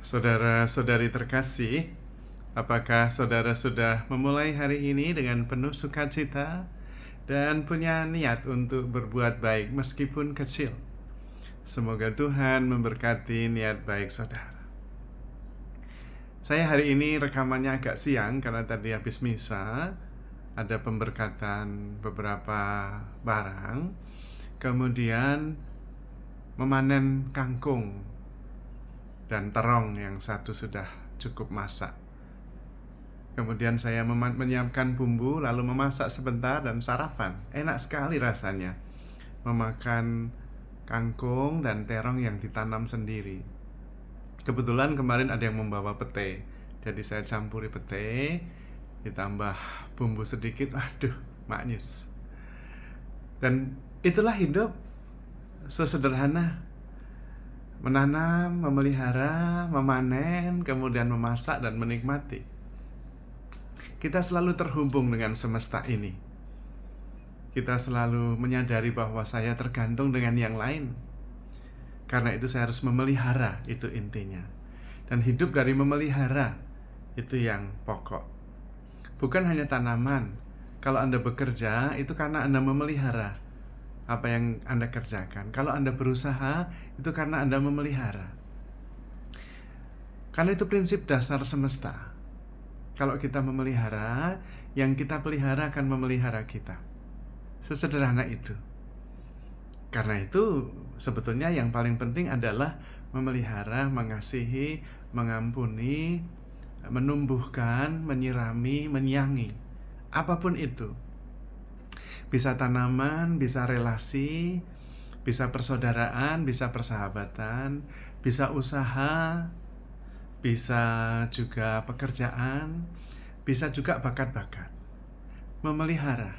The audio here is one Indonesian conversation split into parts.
Saudara-saudari terkasih, apakah saudara sudah memulai hari ini dengan penuh sukacita dan punya niat untuk berbuat baik meskipun kecil? Semoga Tuhan memberkati niat baik saudara. Saya hari ini rekamannya agak siang karena tadi habis misa, ada pemberkatan beberapa barang, kemudian memanen kangkung dan terong yang satu sudah cukup masak. Kemudian saya menyiapkan bumbu, lalu memasak sebentar dan sarapan. Enak sekali rasanya memakan kangkung dan terong yang ditanam sendiri. Kebetulan kemarin ada yang membawa pete, jadi saya campuri pete, ditambah bumbu sedikit, aduh, maknyus. Dan itulah hidup, sesederhana. Menanam, memelihara, memanen, kemudian memasak dan menikmati. Kita selalu terhubung dengan semesta ini. Kita selalu menyadari bahwa saya tergantung dengan yang lain. Karena itu saya harus memelihara, itu intinya. Dan hidup dari memelihara, itu yang pokok. Bukan hanya tanaman. Kalau Anda bekerja, itu karena Anda memelihara apa yang Anda kerjakan. Kalau Anda berusaha, itu karena Anda memelihara. Karena itu prinsip dasar semesta. Kalau kita memelihara, yang kita pelihara akan memelihara kita. Sesederhana itu. Karena itu, sebetulnya yang paling penting adalah memelihara, mengasihi, mengampuni, menumbuhkan, menyirami, menyayangi. Apapun itu. Bisa tanaman, bisa relasi, bisa persaudaraan, bisa persahabatan, bisa usaha, bisa juga pekerjaan, bisa juga bakat-bakat. Memelihara.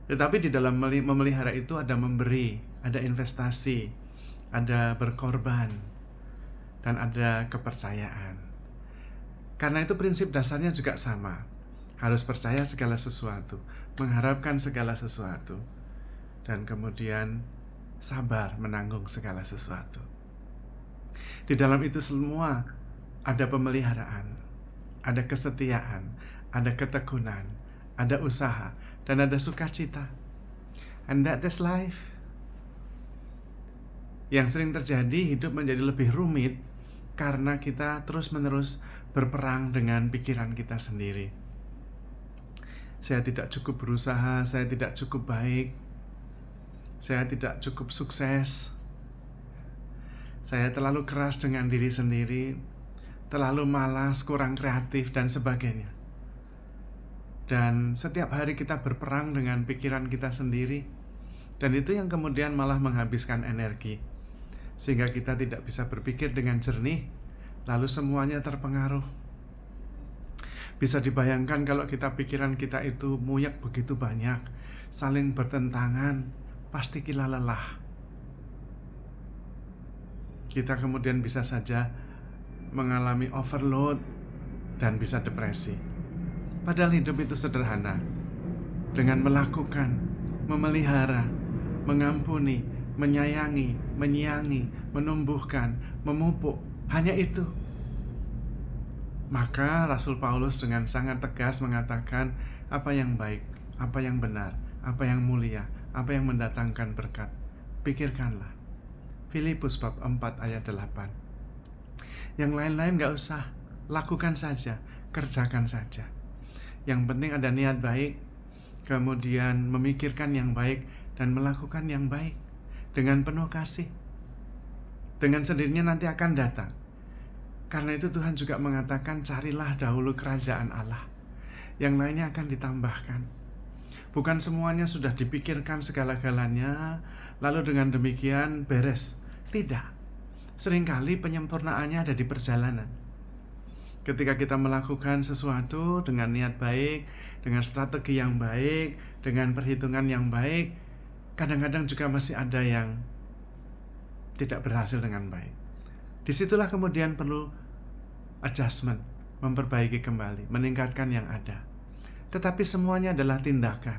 Tetapi di dalam memelihara itu ada memberi, ada investasi, ada berkorban, dan ada kepercayaan. Karena itu prinsip dasarnya juga sama. Harus percaya segala sesuatu, mengharapkan segala sesuatu, dan kemudian sabar menanggung segala sesuatu. Di dalam itu semua ada pemeliharaan, ada kesetiaan, ada ketekunan, ada usaha, dan ada sukacita. And that is life. Yang sering terjadi, hidup menjadi lebih rumit karena kita terus-menerus berperang dengan pikiran kita sendiri. Saya tidak cukup berusaha, saya tidak cukup baik, saya tidak cukup sukses, saya terlalu keras dengan diri sendiri, terlalu malas, kurang kreatif, dan sebagainya. Dan setiap hari kita berperang dengan pikiran kita sendiri, dan itu yang kemudian malah menghabiskan energi, sehingga kita tidak bisa berpikir dengan jernih, lalu semuanya terpengaruh. Bisa dibayangkan kalau pikiran kita itu muyak begitu banyak, saling bertentangan, pasti kita lelah. Kita kemudian bisa saja mengalami overload dan bisa depresi. Padahal hidup itu sederhana. Dengan melakukan, memelihara, mengampuni, menyayangi, menyiangi, menumbuhkan, memupuk, hanya itu. Maka Rasul Paulus dengan sangat tegas mengatakan apa yang baik, apa yang benar, apa yang mulia, apa yang mendatangkan berkat. Pikirkanlah. Filipus bab 4 ayat 8. Yang lain-lain gak usah, lakukan saja, kerjakan saja. Yang penting ada niat baik, kemudian memikirkan yang baik dan melakukan yang baik dengan penuh kasih. Dengan sendirinya nanti akan datang. Karena itu Tuhan juga mengatakan carilah dahulu kerajaan Allah. Yang lainnya akan ditambahkan. Bukan semuanya sudah dipikirkan segala-galanya, lalu dengan demikian beres. Tidak. Seringkali penyempurnaannya ada di perjalanan. Ketika kita melakukan sesuatu dengan niat baik, dengan strategi yang baik, dengan perhitungan yang baik, kadang-kadang juga masih ada yang tidak berhasil dengan baik. Disitulah kemudian perlu adjustment, memperbaiki kembali, meningkatkan yang ada. Tetapi semuanya adalah tindakan.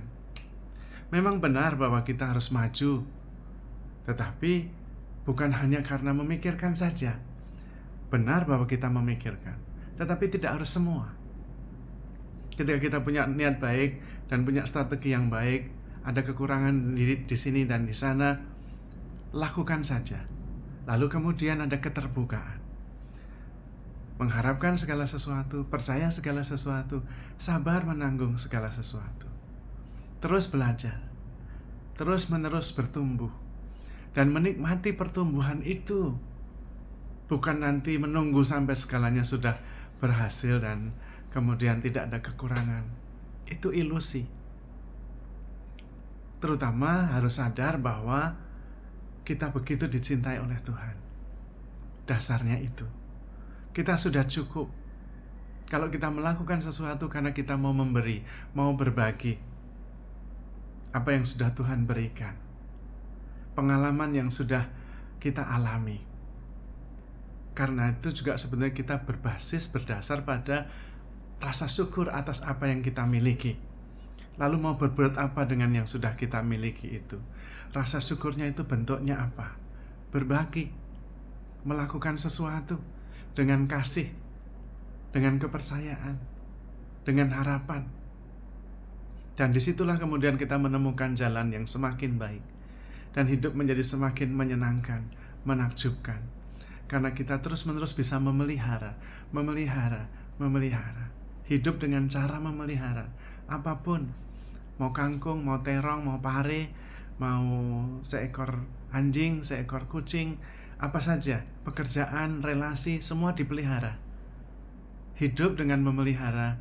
Memang benar bahwa kita harus maju, tetapi bukan hanya karena memikirkan saja. Benar bahwa kita memikirkan, tetapi tidak harus semua. Ketika kita punya niat baik dan punya strategi yang baik, ada kekurangan di sini dan di sana, lakukan saja. Lalu kemudian ada keterbukaan. Mengharapkan segala sesuatu, percaya segala sesuatu, sabar menanggung segala sesuatu. Terus belajar, terus menerus bertumbuh, dan menikmati pertumbuhan itu. Bukan nanti menunggu sampai segalanya sudah berhasil dan kemudian tidak ada kekurangan. Itu ilusi. Terutama harus sadar bahwa kita begitu dicintai oleh Tuhan. Dasarnya itu. Kita sudah cukup. Kalau kita melakukan sesuatu karena kita mau memberi, mau berbagi apa yang sudah Tuhan berikan, pengalaman yang sudah kita alami. Karena itu juga sebenarnya kita berdasar pada rasa syukur atas apa yang kita miliki. Lalu mau berbuat apa dengan yang sudah kita miliki itu? Rasa syukurnya itu bentuknya apa? Berbagi, melakukan sesuatu dengan kasih, dengan kepercayaan, dengan harapan. Dan disitulah kemudian kita menemukan jalan yang semakin baik. Dan hidup menjadi semakin menyenangkan, menakjubkan. Karena kita terus-menerus bisa memelihara. Hidup dengan cara memelihara. Apapun, mau kangkung, mau terong, mau pare, mau seekor anjing, seekor kucing, apa saja, pekerjaan, relasi, semua dipelihara. Hidup dengan memelihara,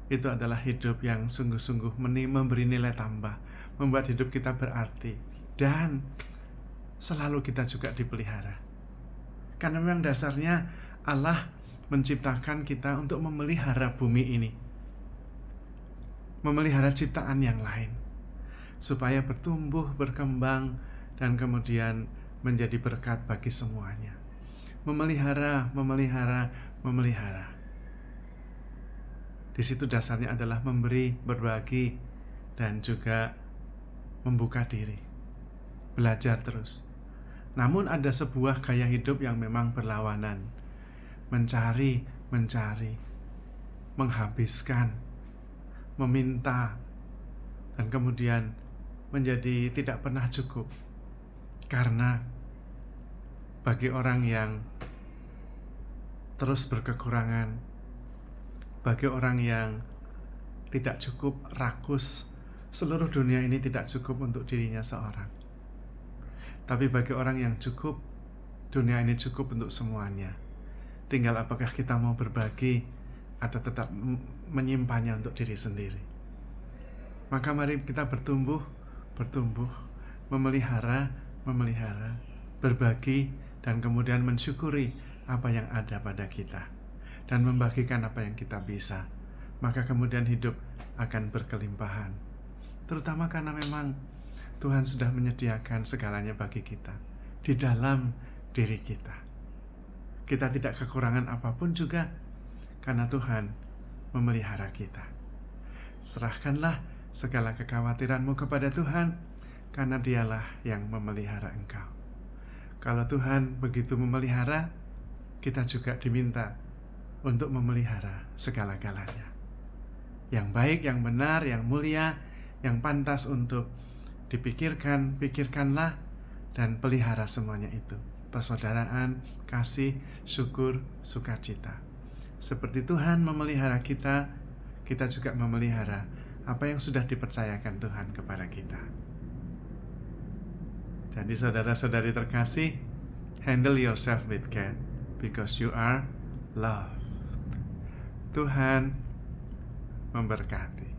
itu adalah hidup yang sungguh-sungguh memberi nilai tambah, membuat hidup kita berarti, dan selalu kita juga dipelihara. Karena memang dasarnya Allah menciptakan kita untuk memelihara bumi ini, memelihara ciptaan yang lain, supaya bertumbuh, berkembang, dan kemudian menjadi berkat bagi semuanya. Memelihara. Di situ dasarnya adalah memberi, berbagi, dan juga membuka diri. Belajar terus. Namun ada sebuah gaya hidup yang memang berlawanan. Mencari, menghabiskan, meminta, dan kemudian menjadi tidak pernah cukup. Karena bagi orang yang terus berkekurangan, bagi orang yang tidak cukup, rakus, seluruh dunia ini tidak cukup untuk dirinya seorang. Tapi bagi orang yang cukup, dunia ini cukup untuk semuanya. Tinggal apakah kita mau berbagi atau tetap menyimpannya untuk diri sendiri. Maka mari kita bertumbuh, memelihara, berbagi, dan kemudian mensyukuri apa yang ada pada kita, dan membagikan apa yang kita bisa. Maka kemudian hidup akan berkelimpahan. Terutama karena memang Tuhan sudah menyediakan segalanya bagi kita di dalam diri kita. Kita tidak kekurangan apapun juga karena Tuhan memelihara kita. Serahkanlah segala kekhawatiranmu kepada Tuhan, karena Dialah yang memelihara engkau. Kalau Tuhan begitu memelihara, kita juga diminta untuk memelihara segala-galanya. Yang baik, yang benar, yang mulia, yang pantas untuk dipikirkan, pikirkanlah dan pelihara semuanya itu. Persaudaraan, kasih, syukur, sukacita. Seperti Tuhan memelihara kita, kita juga memelihara apa yang sudah dipercayakan Tuhan kepada kita. Jadi saudara-saudari terkasih, handle yourself with care because you are loved. Tuhan memberkati.